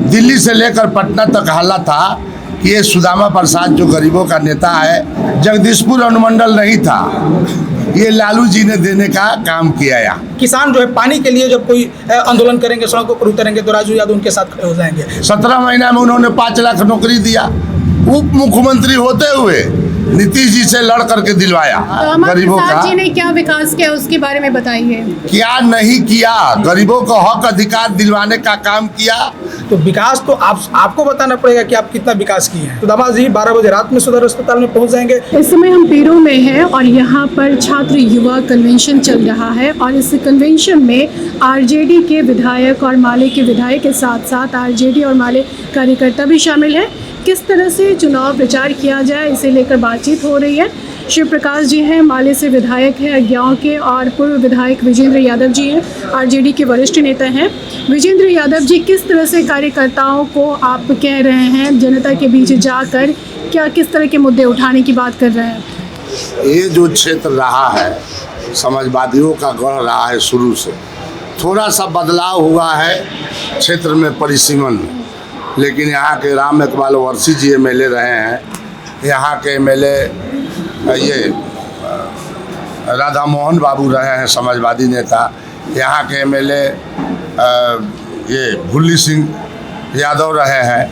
दिल्ली से लेकर पटना तक हल्ला था कि ये सुदामा प्रसाद जो गरीबों का नेता है, जगदीशपुर अनुमंडल नहीं था, ये लालू जी ने देने का काम किया। यहाँ किसान जो है पानी के लिए जब कोई आंदोलन करेंगे, सड़कों पर उतरेंगे, तो राजू यादव उनके साथ खड़े हो जाएंगे। 17 महीना में उन्होंने 5 लाख नौकरी दिया। उप मुख्यमंत्री होते हुए नीतीश जी से लड़ करके दिलवाया गरीबों का। जी ने क्या विकास किया उसके बारे में बताइए। क्या नहीं किया, गरीबों को हक अधिकार दिलवाने का काम किया। तो विकास तो आपको बताना पड़ेगा कि आप कितना विकास किए हैं। सुदामा जी 12 बजे रात में सदर अस्पताल में पहुंच जाएंगे। इस समय हम पीरो में हैं और यहाँ पर छात्र युवा कन्वेंशन चल रहा है और इस कन्वेंशन में आरजेडी के विधायक और माले के विधायक के साथ साथ आरजेडी और माले कार्यकर्ता भी शामिल हैं। किस तरह से चुनाव प्रचार किया जाए इसे लेकर बातचीत हो रही है। शिव प्रकाश जी हैं, माले से विधायक हैं अज्ञाओं के, और पूर्व विधायक विजेंद्र यादव जी हैं, आरजेडी के वरिष्ठ नेता हैं। विजेंद्र यादव जी, किस तरह से कार्यकर्ताओं को आप कह रहे हैं जनता के बीच जाकर क्या किस तरह के मुद्दे उठाने की बात कर रहे हैं? ये जो क्षेत्र रहा है समाजवादियों का गढ़ रहा है शुरू से, थोड़ा सा बदलाव हुआ है क्षेत्र में परिसीमन में, लेकिन यहाँ के राम इकबाल वर्षी जी एमएलए रहे हैं, यहाँ के एमएलए ये राधा मोहन बाबू रहे हैं समाजवादी नेता, यहाँ के एमएलए ये भुल्ली सिंह यादव रहे हैं,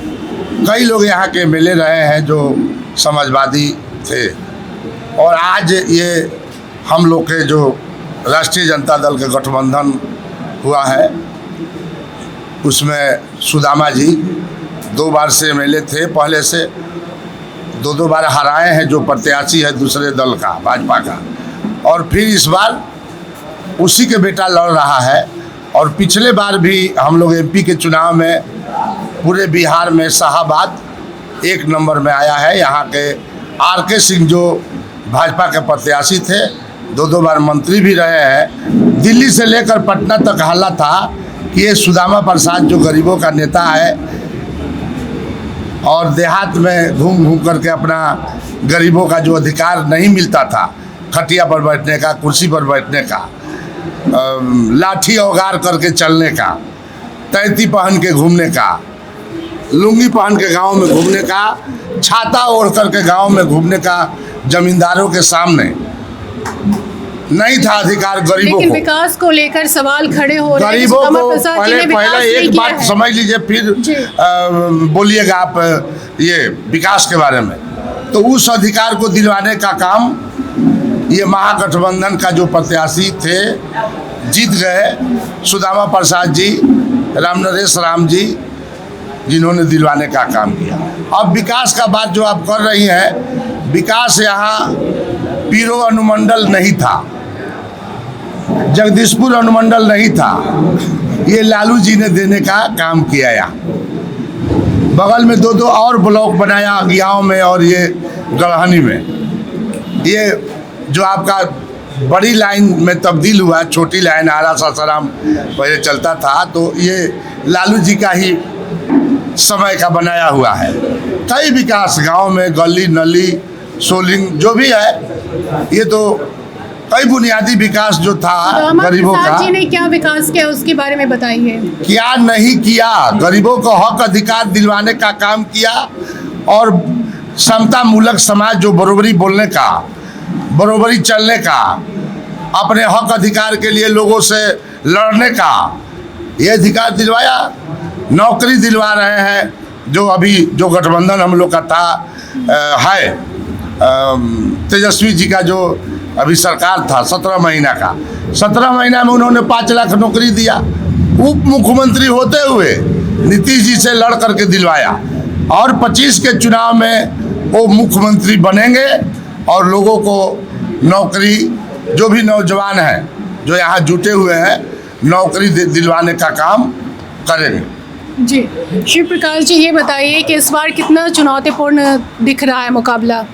कई लोग यहाँ के एमएलए रहे हैं जो समाजवादी थे। और आज ये हम लोग के जो राष्ट्रीय जनता दल के गठबंधन हुआ है उसमें सुदामा जी 2 बार से एमएलए थे, पहले से 2 बार हराए हैं जो प्रत्याशी है दूसरे दल का, भाजपा का, और फिर इस बार उसी के बेटा लड़ रहा है। और पिछले बार भी हम लोग एमपी के चुनाव में पूरे बिहार में शाहाबाद 1 नंबर में आया है। यहाँ के आरके सिंह जो भाजपा के प्रत्याशी थे 2 बार मंत्री भी रहे हैं। दिल्ली से लेकर पटना तक हल्ला था कि ये सुदामा प्रसाद जो गरीबों का नेता है और देहात में घूम घूम करके अपना गरीबों का जो अधिकार नहीं मिलता था, खटिया पर बैठने का, कुर्सी पर बैठने का, लाठी औगार करके चलने का, तैती पहन के घूमने का, लुंगी पहन के गांव में घूमने का, छाता ओढ़ करके गांव में घूमने का, जमींदारों के सामने नहीं था अधिकार गरीबों को। विकास को लेकर सवाल खड़े हो रहे हैं। गरीबों को पहले एक बात समझ लीजिए, फिर बोलिएगा आप ये विकास के बारे में। तो उस अधिकार को दिलवाने का काम ये महागठबंधन का जो प्रत्याशी थे जीत गए, सुदामा प्रसाद जी, रामनरेश राम जी, जिन्होंने दिलवाने का काम किया। अब विकास का बात जो आप कर रही हैं, विकास यहाँ पीरो अनुमंडल नहीं था, जगदीशपुर अनुमंडल नहीं था, ये लालू जी ने देने का काम किया। यहाँ बगल में 2 और ब्लॉक बनाया अज्ञाओं में और ये गढ़हनी में। ये जो आपका बड़ी लाइन में तब्दील हुआ, छोटी लाइन आरा सासाराम पहले चलता था, तो ये लालू जी का ही समय का बनाया हुआ है। कई विकास गांव में, गली नली सोलिंग जो भी है, ये तो कई बुनियादी विकास जो था गरीबों का। जी ने क्या विकास किया उसके बारे में बताइए। क्या नहीं किया, गरीबों को हक अधिकार दिलवाने का काम किया और समता मूलक समाज जो बराबरी बोलने का, बराबरी चलने का, अपने हक अधिकार के लिए लोगों से लड़ने का, ये अधिकार दिलवाया। नौकरी दिलवा रहे हैं, जो अभी जो गठबंधन हम लोग का था है तेजस्वी जी का जो अभी सरकार था 17 महीना का, 17 महीना में उन्होंने 5 लाख नौकरी दिया। उप मुख्यमंत्री होते हुए नीतीश जी से लड़ करके दिलवाया और 25 के चुनाव में वो मुख्यमंत्री बनेंगे और लोगों को नौकरी, जो भी नौजवान हैं जो यहाँ जुटे हुए हैं, नौकरी दिलवाने का काम करेंगे। जी शिव प्रकाश जी, ये बताइए कि इस बार कितना चुनौतीपूर्ण दिख रहा है मुकाबला?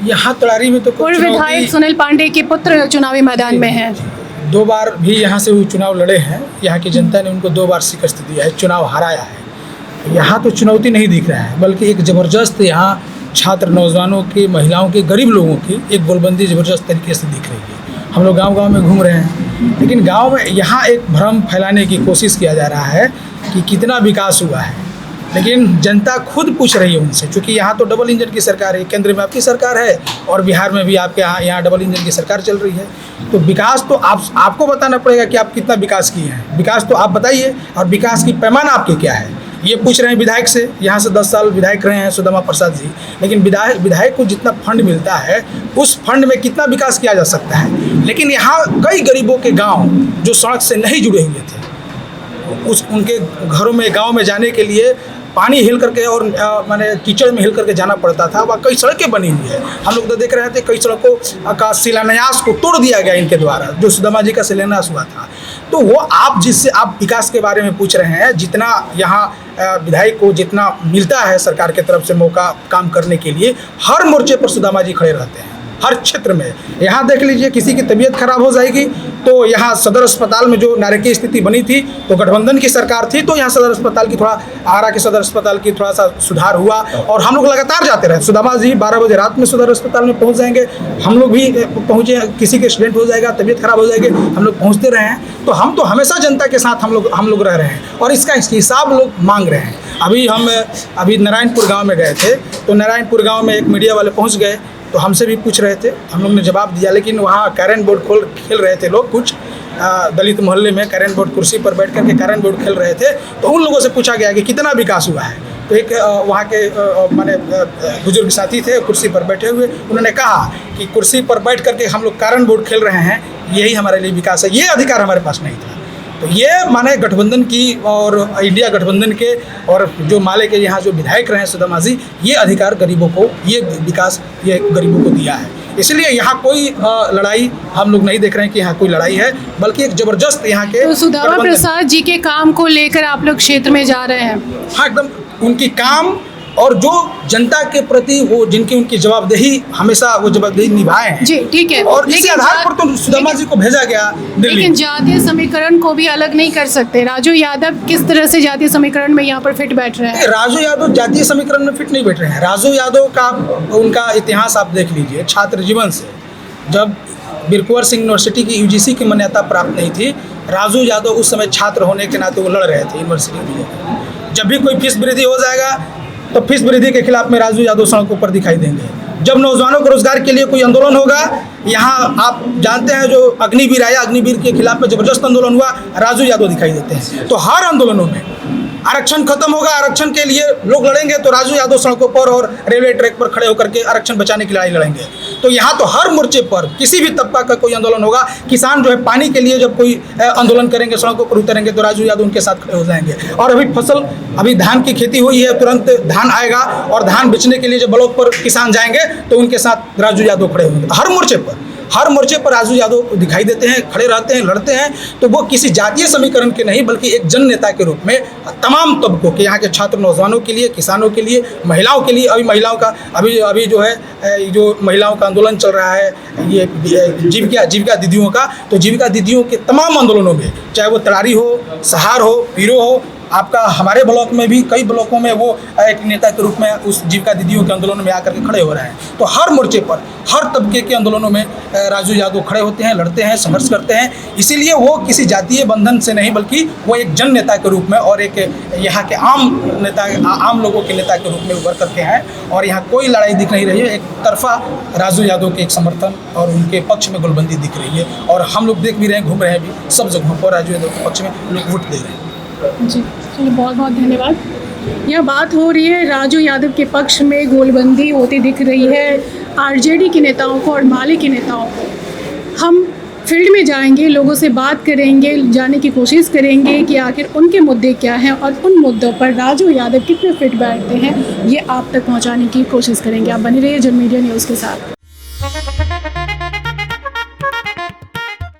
यहाँ तड़ारी में तो पूर्व विधायक सुनील पांडे के पुत्र चुनावी मैदान में हैं। 2 बार भी यहाँ से वो चुनाव लड़े हैं। यहाँ की जनता ने उनको 2 बार शिकस्त दिया है, चुनाव हराया है। यहाँ तो चुनौती नहीं दिख रहा है, बल्कि एक ज़बरदस्त यहाँ छात्र, नौजवानों की, महिलाओं की, गरीब लोगों की एक गोलबंदी ज़बरदस्त तरीके से दिख रही है। हम लोग गांव-गांव में घूम रहे हैं, लेकिन गांव में यहाँ एक भ्रम फैलाने की कोशिश किया जा रहा है कि कितना विकास हुआ है, लेकिन जनता खुद पूछ रही है उनसे, क्योंकि यहाँ तो डबल इंजन की सरकार है, केंद्र में आपकी सरकार है और बिहार में भी आपके यहाँ डबल इंजन की सरकार चल रही है। तो विकास तो आपको बताना पड़ेगा कि आप कितना विकास किए हैं, विकास तो आप बताइए, और विकास की पैमाना आपके क्या है, ये पूछ रहे हैं विधायक से। यहाँ से 10 साल विधायक रहे हैं सुदामा प्रसाद जी, लेकिन विधायक को जितना फंड मिलता है उस फंड में कितना विकास किया जा सकता है। लेकिन यहाँ कई गरीबों के गाँव जो सड़क से नहीं जुड़े हुए थे, उनके घरों में, गांव में जाने के लिए पानी हिल करके और माने कीचड़ में हिल करके जाना पड़ता था। वह कई सड़कें बनी हुई है, हम लोग तो देख रहे थे, कई सड़कों का शिलान्यास को तोड़ दिया गया इनके द्वारा, जो सुदामा जी का शिलान्यास हुआ था। तो वो आप जिससे आप विकास के बारे में पूछ रहे हैं, जितना यहाँ विधायक को जितना मिलता है सरकार की तरफ से मौका काम करने के लिए, हर मोर्चे पर सुदामा जी खड़े रहते हैं, हर क्षेत्र में। यहाँ देख लीजिए, किसी की तबीयत खराब हो जाएगी तो यहाँ सदर अस्पताल में जो नारकीय स्थिति बनी थी, तो गठबंधन की सरकार थी, तो यहाँ सदर अस्पताल की थोड़ा, आरा के सदर अस्पताल की थोड़ा सा सुधार हुआ और हम लोग लगातार जाते रहे। सुदामा जी 12 बजे रात में सदर अस्पताल में पहुँच जाएंगे, हम लोग भी पहुँचे, किसी के एक्सीडेंट हो जाएगा, तबीयत खराब हो जाएगी, हम लोग पहुँचते रहे हैं। तो हम तो हमेशा जनता के साथ हम लोग रह रहे हैं और इसका हिसाब लोग मांग रहे हैं। अभी नारायणपुर गाँव में गए थे, तो नारायणपुर गाँव में एक मीडिया वाले पहुँच गए, तो हमसे भी पूछ रहे थे, हम लोग ने जवाब दिया, लेकिन वहाँ कैरम बोर्ड खेल रहे थे लोग, कुछ दलित मोहल्ले में कैरम बोर्ड, कुर्सी पर बैठ करके कैरम बोर्ड खेल रहे थे। तो उन लोगों से पूछा गया कि कितना विकास हुआ है। तो एक वहाँ के माने बुजुर्ग साथी थे कुर्सी पर बैठे हुए, उन्होंने कहा कि कुर्सी पर बैठ करके हम लोग कैरम बोर्ड खेल रहे हैं, यही हमारे लिए विकास है, ये अधिकार हमारे पास नहीं था। तो ये माने गठबंधन की और इंडिया गठबंधन के और जो माले के यहाँ जो विधायक रहे सुदामा जी, ये अधिकार गरीबों को, ये विकास ये गरीबों को दिया है। इसलिए यहाँ कोई लड़ाई हम लोग नहीं देख रहे हैं कि यहाँ कोई लड़ाई है, बल्कि एक जबरदस्त यहाँ के तो सुदामा प्रसाद जी के काम को लेकर आप लोग क्षेत्र में जा रहे हैं? हाँ, एकदम उनकी काम और जो जनता के प्रति वो जिनकी उनकी जवाबदेही, हमेशा वो जवाबदेही निभाए हैं जी, ठीक है। और इसी आधार पर तो सुदामा जी को भेजा गया दिल्ली। लेकिन जातीय समीकरण को भी अलग नहीं कर सकते। राजू यादव किस तरह से जातीय समीकरण में यहाँ पर फिट बैठ रहे हैं? राजू यादव जातीय समीकरण में फिट नहीं बैठ रहे हैं। राजू यादव का उनका इतिहास आप देख लीजिए, छात्र जीवन से, जब बिरकुंवर सिंह यूनिवर्सिटी की UGC की मान्यता प्राप्त नहीं थी, राजू यादव उस समय छात्र होने के नाते वो लड़ रहे थे यूनिवर्सिटी के लिए। जब भी कोई फीस वृद्धि हो जाएगा तो फीस वृद्धि के खिलाफ में राजू यादव सड़कों पर दिखाई देंगे। जब नौजवानों को रोजगार के लिए कोई आंदोलन होगा, यहाँ आप जानते हैं जो अग्निवीर आया, अग्निवीर के खिलाफ में जबरदस्त आंदोलन हुआ, राजू यादव दिखाई देते हैं। तो हर आंदोलनों में आरक्षण खत्म होगा, आरक्षण के लिए लोग लड़ेंगे, तो राजू यादव सड़कों पर और रेलवे ट्रैक पर खड़े होकर के आरक्षण बचाने की लड़ाई लड़ेंगे। तो यहाँ तो हर मोर्चे पर किसी भी तबका का कोई आंदोलन होगा, किसान जो है पानी के लिए जब कोई आंदोलन करेंगे, सड़कों पर उतरेंगे, तो राजू यादव उनके साथ खड़े हो जाएंगे। और अभी धान की खेती हुई है, तुरंत धान आएगा और धान बेचने के लिए जब ब्लॉक पर किसान जाएंगे तो उनके साथ राजू यादव खड़े होंगे। हर मोर्चे पर राजू यादव दिखाई देते हैं, खड़े रहते हैं, लड़ते हैं। तो वो किसी जातीय समीकरण के नहीं, बल्कि एक जन नेता के रूप में तमाम तबकों के, यहाँ के छात्र नौजवानों के लिए, किसानों के लिए, महिलाओं के लिए, अभी महिलाओं का अभी जो है जो महिलाओं का आंदोलन चल रहा है, ये जीविका दीदियों का, तो जीविका दीदियों के तमाम आंदोलनों में, चाहे वो तरारी हो, सहार हो, पीरो हो, आपका हमारे ब्लॉक में भी कई ब्लॉकों में वो एक नेता के रूप में उस जीविका दीदियों के आंदोलनों में आकर के खड़े हो रहे हैं। तो हर मोर्चे पर, हर तबके के आंदोलनों में राजू यादव खड़े होते हैं, लड़ते हैं, संघर्ष करते हैं। इसीलिए वो किसी जातीय बंधन से नहीं, बल्कि वो एक जन नेता के रूप में और एक यहाँ के आम लोगों के नेता के रूप में उभर करके हैं। और यहाँ कोई लड़ाई दिख नहीं रही है, एक तरफा राजू यादव के एक समर्थन और उनके पक्ष में गोलबंदी दिख रही है। और हम लोग देख भी रहे हैं, घूम रहे हैं भी सब जगहों पर, राजू यादव के पक्ष में लोग वोट दे रहे हैं। जी, चलिए, बहुत बहुत धन्यवाद। यह बात हो रही है, राजू यादव के पक्ष में गोलबंदी होती दिख रही है आरजेडी के नेताओं को और माले के नेताओं को। हम फील्ड में जाएंगे, लोगों से बात करेंगे, जानने की कोशिश करेंगे कि आखिर उनके मुद्दे क्या हैं और उन मुद्दों पर राजू यादव कितने फिट बैठते हैं, ये आप तक पहुंचाने की कोशिश करेंगे। आप बने रहिए जन मीडिया न्यूज़ के साथ।